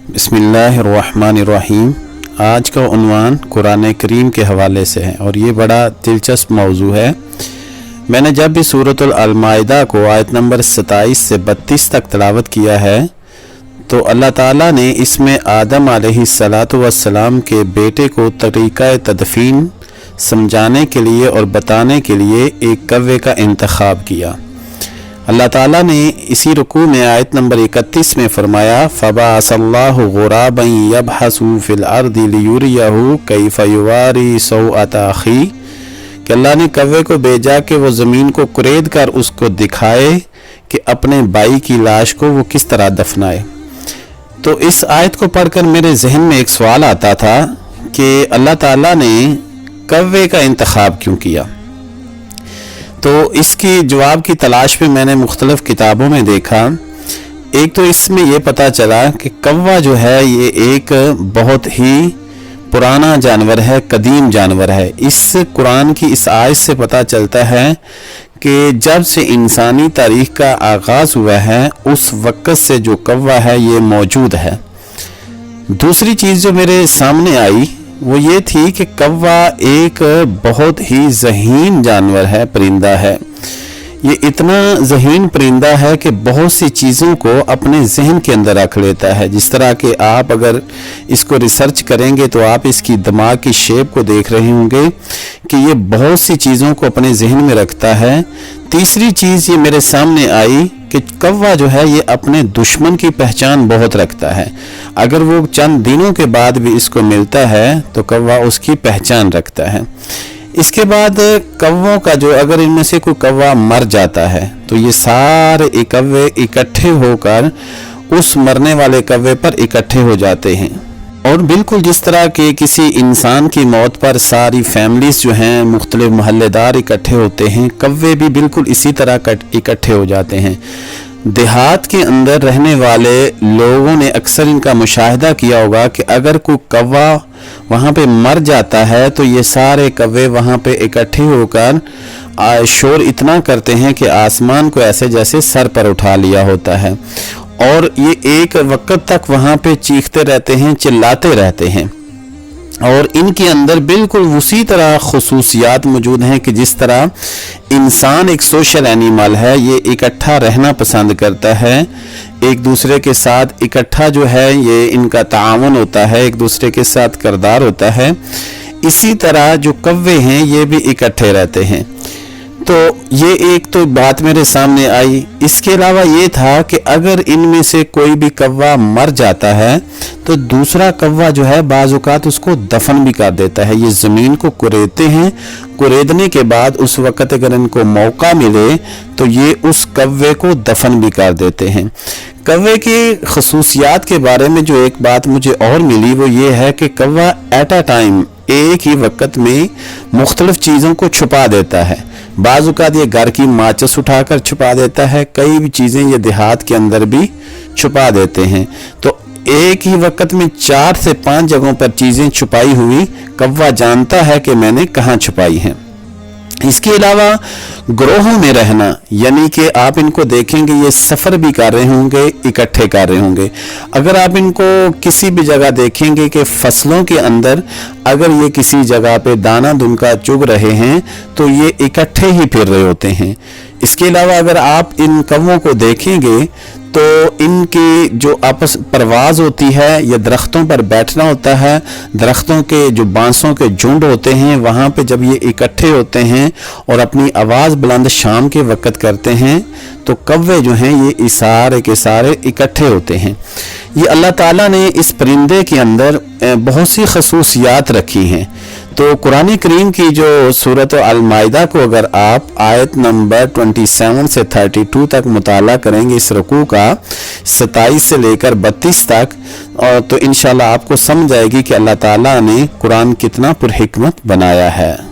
बिस्मिल्लाहिर्रहमानिर्रहीम। आज का उन्वान कुरान करीम के हवाले से है और ये बड़ा दिलचस्प मौजू है। मैंने जब भी सूरतुल अल-माइदा को आयत नंबर 27 से 32 तक तिलावत किया है तो अल्लाह ताला ने इसमें आदम अलैहिस्सलातु वस्सलाम के बेटे को तरीक़ा तदफ़ीन समझाने के लिए और बताने के लिए एक कव्वे का इंतखाब किया। अल्लाह ताला ने इसी रुकू में आयत नंबर 31 में फरमाया, फ़बाअसल्लाहु गुराबन यबहसु फ़िल अर्दि लियुरियहु कैफ़ युवारी सौअत अख़ी, कि अल्लाह ने कव्वे को भेजा कि वो ज़मीन को कुरेद कर उसको दिखाए कि अपने भाई की लाश को वो किस तरह दफनाए। तो इस आयत को पढ़कर मेरे जहन में एक सवाल आता था कि अल्लाह ताला ने कव्वे का इंतखाब क्यों किया। तो इसकी जवाब की तलाश में मैंने मुख्तलिफ किताबों में देखा। एक तो इसमें यह पता चला कि कौवा जो है ये एक बहुत ही पुराना जानवर है, कदीम जानवर है। इस कुरान की इस आयत से पता चलता है कि जब से इंसानी तारीख का आगाज़ हुआ है उस वक़्त से जो कौवा है ये मौजूद है। दूसरी चीज़ जो मेरे सामने आई वो ये थी कि कौवा एक बहुत ही ज़हीन जानवर है, परिंदा है। ये इतना ज़हीन परिंदा है कि बहुत सी चीज़ों को अपने जहन के अंदर रख लेता है। जिस तरह के आप अगर इसको रिसर्च करेंगे तो आप इसकी दिमाग की शेप को देख रहे होंगे कि ये बहुत सी चीज़ों को अपने जहन में रखता है। तीसरी चीज़ ये मेरे सामने आई कि कौवा जो है ये अपने दुश्मन की पहचान बहुत रखता है। अगर वो चंद दिनों के बाद भी इसको मिलता है तो कौवा उसकी पहचान रखता है। इसके बाद कौवों का जो अगर इनमें से कोई कौवा मर जाता है तो ये सारे कौवे इकट्ठे होकर उस मरने वाले कौवे पर इकट्ठे हो जाते हैं। और बिल्कुल जिस तरह के किसी इंसान की मौत पर सारी फैमिलीज जो हैं मुख्तलिफ मोहल्लेदार इकट्ठे होते हैं, कौवे भी बिल्कुल इसी तरह इकट्ठे हो जाते हैं। देहात के अंदर रहने वाले लोगों ने अक्सर इनका मुशाहिदा किया होगा कि अगर कोई कौवा वहाँ पे मर जाता है तो ये सारे कौवे वहाँ पे इकट्ठे होकर शोर इतना करते हैं कि आसमान को ऐसे जैसे सर पर उठा लिया होता है। और ये एक वक्त तक वहाँ पे चीखते रहते हैं, चिल्लाते रहते हैं। और इनके अंदर बिल्कुल उसी तरह खुसूसियात मौजूद हैं कि जिस तरह इंसान एक सोशल एनिमल है, ये इकट्ठा रहना पसंद करता है, एक दूसरे के साथ इकट्ठा जो है ये इनका ताआवुन होता है, एक दूसरे के साथ किरदार होता है। इसी तरह जो कौवे हैं ये भी इकट्ठे रहते हैं। तो ये एक तो बात मेरे सामने आई। इसके अलावा ये था कि अगर इनमें से कोई भी कौवा मर जाता है तो दूसरा कौवा जो है बाज़ औक़ात उसको दफन भी कर देता है। ये ज़मीन को कुरेदते हैं, कुरेदने के बाद उस वक़्त अगर इनको मौका मिले तो ये उस कौवे को दफन भी कर देते हैं। कौवे की खसूसियात के बारे में जो एक बात मुझे और मिली वो ये है कि कौवा एट अ टाइम एक ही वक़्त में मुख्तलिफ चीज़ों को छुपा देता है। बाज़ औक़ात ये घर की माचिस उठाकर छुपा देता है, कई भी चीज़ें ये देहात के अंदर भी छुपा देते हैं। तो एक ही वक़्त में 4 से 5 जगहों पर चीज़ें छुपाई हुई कौवा जानता है कि मैंने कहाँ छुपाई हैं। इसके अलावा ग्रोहों में रहना, यानी कि आप इनको देखेंगे ये सफ़र भी कर रहे होंगे, इकट्ठे कर रहे होंगे। अगर आप इनको किसी भी जगह देखेंगे कि फसलों के अंदर अगर ये किसी जगह पे दाना दुनका चुग रहे हैं तो ये इकट्ठे ही फिर रहे होते हैं। इसके अलावा अगर आप इन कौवों को देखेंगे तो इनकी जो आपस परवाज़ होती है या दरख्तों पर बैठना होता है, दरख्तों के जो बांसों के झुंड होते हैं वहाँ पे जब ये इकट्ठे होते हैं और अपनी आवाज़ बुलंद शाम के वक़्त करते हैं तो कौवे जो हैं ये सारे के सारे इकट्ठे होते हैं। ये अल्लाह ताला ने इस परिंदे के अंदर बहुत सी खसूसियात रखी हैं। तो कुरान करीम की जो सूरत अल-माइदा को अगर आप आयत नंबर 27 से 32 तक मुताला करेंगे इस रुकू का 27 से लेकर 32 तक, और तो इंशाल्लाह आपको समझ आएगी कि अल्लाह ताला ने कुरान कितना पुरहिकमत बनाया है।